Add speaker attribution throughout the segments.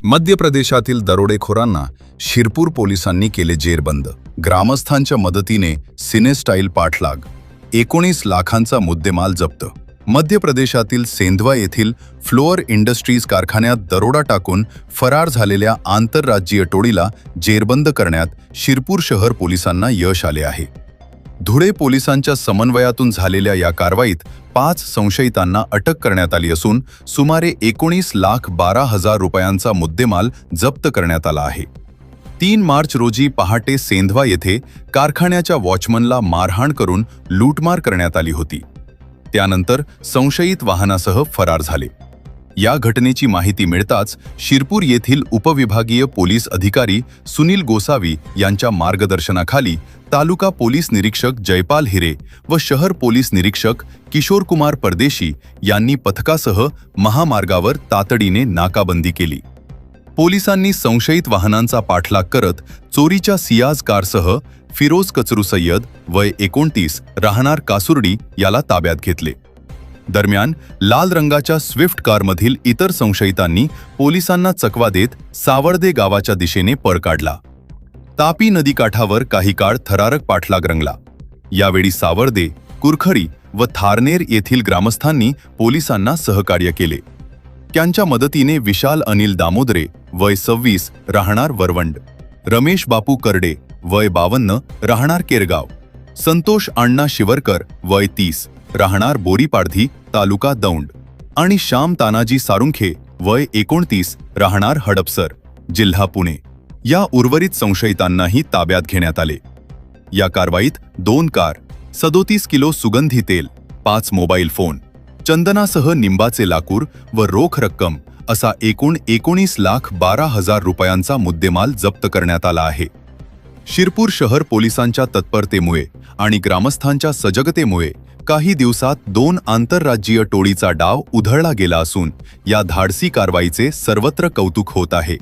Speaker 1: मध्य प्रदेशातील दरोडेखोरांना शिरपूर पोलिसांनी केले जेरबंद। ग्रामस्थांच्या मदतीने सिने स्टाईल पाठलाग, 19 लाखांचा मुद्देमाल जप्त। मध्य प्रदेशातील सेंधवा येथील फ्लोअर इंडस्ट्रीज कारखान्यात दरोडा टाकून फरार झालेल्या आंतरराज्यीय टोळीला जेरबंद करण्यात शिरपूर शहर पोलिसांना यश आले आहे। धुळे पोलिसांच्या समन्वयातून झालेल्या या कारवाईत 5 संशयितांना अटक करण्यात आली असून सुमारे 19,12,000 रुपयांचा मुद्देमाल जप्त करण्यात आला आहे। 3 मार्च रोजी पहाटे सेंधवा येथे कारखान्याच्या वॉचमनला मारहाण करून लूटमार करण्यात आली होती। त्यानंतर संशयित वाहनासह फरार झाले। या घटनेची माहिती मिळताच शिरपूर येथील उपविभागीय पोलीस अधिकारी सुनील गोसावी यांच्या मार्गदर्शनाखाली तालुका पोलीस निरीक्षक जयपाल हिरे व शहर पोलीस निरीक्षक किशोर कुमार परदेशी यांनी पथकासह महामार्गावर तातडीने नाकाबंदी केली। पोलिसांनी संशयित वाहनांचा पाठलाग करत चोरीच्या सियाज कारसह फिरोज कचरू सय्यद वय 29 राहणार कासुर्डी याला ताब्यात घेतले। दरम्यान लाल रंगाच्या स्विफ्ट कारमधील इतर संशयितांनी पोलिसांना चकवा देत सावळदे गावाच्या दिशेने पळ काढला। तापी नदीकाठावर काही काळ थरारक पाठलाग रंगला। यावेळी सावळदे, कुरखडी व थारनेर येथील ग्रामस्थांनी पोलिसांना सहकार्य केले। त्यांच्या मदतीने विशाल अनिल दामोदरे वय 26 राहणार वरवंड, रमेश बापू करडे वय 52 राहणार केरगाव, संतोष अण्णा शिवरकर वय 30 राहणार बोरीपाडधी तालुका दौंड आणि श्याम तानाजी सारुंखे वय 29 राहणार हडपसर जिल्हा पुणे या उर्वरित संशयितांनाही ताब्यात घेण्यात आले। या कारवाईत 2 कार, 37 किलो सुगंधी तेल, 5 मोबाईल फोन, चंदनासह निंबाचे लाकूड व रोख रक्कम असा एकूण 19,12,000 रुपयांचा मुद्देमाल जप्त करण्यात आला आहे। शिरपूर शहर पोलिसांच्या तत्परतेमुळे आणि ग्रामस्थांच्या सजगतेमुळे काही दिवसात 2 आंतरराज्यीय टोळीचा डाव उधळला गेला असून या धाडसी कारवाईचे सर्वत्र कौतुक होत आहे।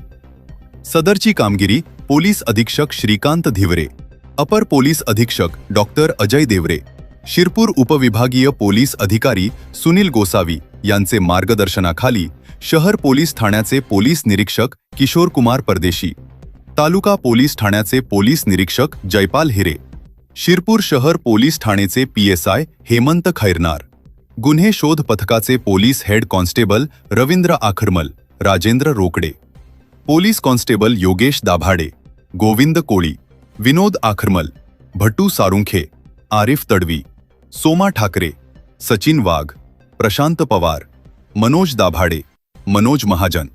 Speaker 1: सदरची कामगिरी पोलीस अधीक्षक श्रीकांत धिवरे, अपर पोलीस अधीक्षक डॉक्टर अजय देवरे, शिरपूर उपविभागीय पोलीस अधिकारी सुनील गोसावी यांचे मार्गदर्शनाखाली शहर पोलीस ठाण्याचे पोलीस निरीक्षक किशोर कुमार परदेशी, तालुका पोलीस ठाण्याचे पोलीस निरीक्षक जयपाल हिरे, शिरपूर शहर पोलीस ठाणेचे PSI हेमंत खैरनार, गुन्हे शोध पथकाचे police head constable Ravindra Akharmal, Rajendra Rokade, police constable Yogesh Dabhade, Govind Koli, Vinod Akharmal, Bhattu Sarunkhe, Arif Tadvi, Soma Thakare, Sachin Wagh, Prashant Pawar, Manoj Dabhade, Manoj Mahajan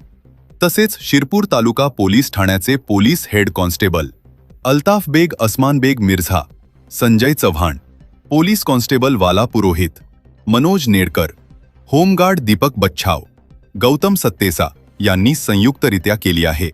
Speaker 1: तसेच शिरपूर तालुका पोलीस ठाण्याचे police head constable Altaf Baig Asman Baig Mirza, Sanjay Chavan, police constable Wala Purohit, Manoj Nedkar, home guard Deepak Bachhav, Gautam Sattesa यांनी संयुक्तरित्या केली आहे।